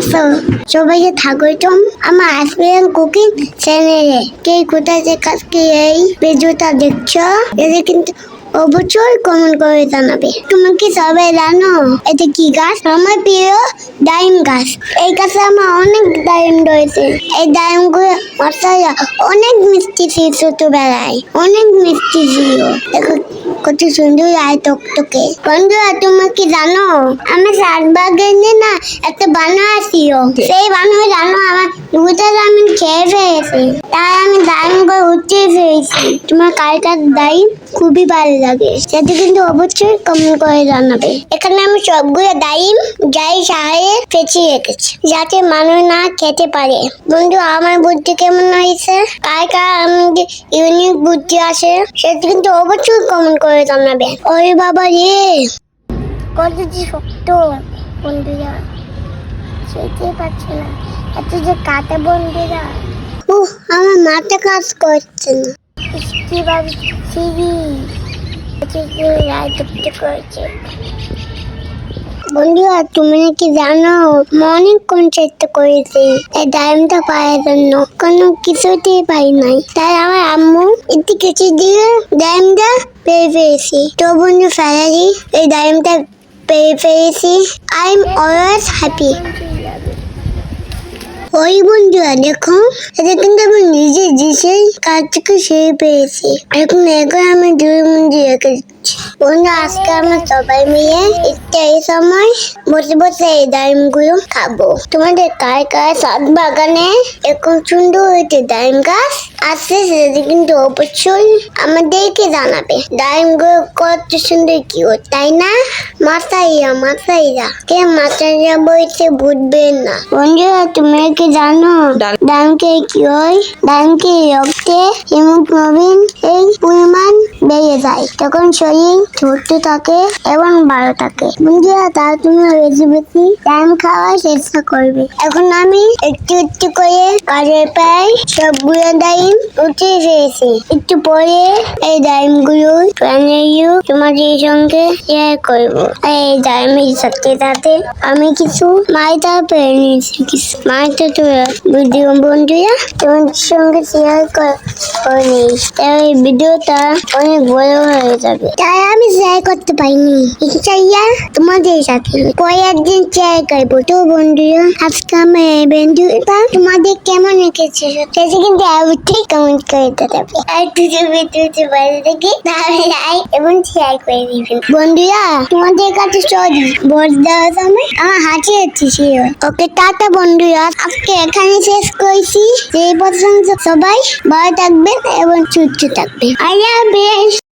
আছো? সবাইকে স্বাগতম আমার আজমিরান কুকিং চ্যানেলে। কে কোথায় যে আজকে এই ভিডিওটা দেখছো, এদের কিন্তু অবশ্যই কমেন্ট করে জানাবে। তুমি কি সবাই জানো এটা কি গাছ? আমার প্রিয় ডাইম গাছ। এই গাছে আমার অনেক ডাইম রয়েছে। এই ডাইম গুলো মশলা অনেক মিষ্টি ছিল ছোটবেলায়, অনেক মিষ্টি ছিল। দেখো কত সুন্দর আর টকটকে। বন্ধুরা তুমি কি জানো আমি শাকবাগানে না একটা বানর আসিও, সেই বানর জানো আমার দুটা আমি খেয়ে ফেলেছি, তাই আমি ডাইম করে উঠিয়ে ফেলেছি। তোমার কার কার ডাইম খুবই ভালো লাগে সেটা কিন্তু অবশ্যই কমেন্ট করে জানাবে। এখানে আমি সবগুলো ডাইম যাই সাহায্যে পেঁচিয়ে রেখেছি যাতে মানুষ না খেতে পারে। বন্ধু আমার বুদ্ধি কেমন হয়েছে? কার কার আমি যে ইউনিক বুদ্ধি আসে সেটা কিন্তু অবশ্যই কমেন্ট করে জানাবে। ওরে বাবা রে কত যে শক্ত বন্ধুরা, সেটাই পাচ্ছি না এত যে কাটা বন্ধুরা। ও আমার মাথা কাজ করছে না, কিভাবে সিঁড়ি করেছে। বন্ধুরা তুমি নাকি জানো অনেকক্ষণ চেষ্টা করেছি এই ডাইমটা পাওয়ার জন্য, কোনো কিছুতেই পাই নাই। তাই আমার আম্মু একটু কেটে দিয়ে ডাইমটা পেয়ে পেয়েছি। তো বন্ধু ফেরারি এই ডাইমটা পেয়ে পেয়েছি। I am always happy. ওই বন্ধুরা দেখো এটা কিন্তু আমি নিজে দিশেই কাজ থেকে সেরে পেয়েছি। এখন আমি দুই মন্দির রেখে দিচ্ছি। বন্ধু আজকে আমরা সবাই মিলে এই সময় বসে বসে এই ডাইম গুলো খাবো। তোমাদের কার কার ছাদ বাগানে এরকম সুন্দর হয়েছে ডাইম গাছ আছে সেটা কিন্তু অবশ্যই আমাদেরকে জানাবে। ডাইম গুলো কত সুন্দর কি তাই না? মাথাইরা কে মাথাইরা বলছে বুঝবেন না। বন্ধুরা তুমি কি জানো ডাইমকে কি হয়? ডাইমকে রক্তে হিমোগ্লোবিন এই পরিমাণ বেড়ে যায়, তখন শরীর ছোট থাকে এবং ভালো থাকে। বন্ধুরা তাও তুমি বেশি বেশি ডাইম খাওয়ার চেষ্টা করবে। এখন আমি একটু একটু করে কাজের প্রায় সবগুলো ডাইম উঠিয়ে ফেলেছি। একটু পরে এই ডাইম গুলো তোমাদের সঙ্গে শেয়ার করবো। এই ডাইমের সাথে সাথে আমি কিছু মাইটা পেয়ে নিয়েছি, কিছু মাইটা তো ভিডিও বন্ধুরা তোমাদের সঙ্গে শেয়ার করে নিই। তাই ভিডিওটা অনেক বড় হয়ে যাবে, তাই আমি শেয়ার করতে পারিনি। চাইয়া তোমাদের সাথে পরে একদিন শেয়ার করবো। তো বন্ধুরা আজকে আমার এই ভিডিওটা তোমাদের কেমন লেগেছে সেটা কিন্তু অবশ্যই কমেন্ট করে দেবে। আর দুটো ভিডিওতে ভালো লাগে তাহলে লাইক এবং শেয়ার করে দিবেন। বন্ধুরা তোমাদের কাছে সরি ভোট দেওয়ার সময় আমার হাঁচি ছিল। ওকে টাটা বন্ধুরা, আজকে এখানে শেষ করেছি। এই পর্যন্ত সবাই ভালো থাকবেন এবং সুস্থ থাকবেন। আল্লাহ হাফেজ।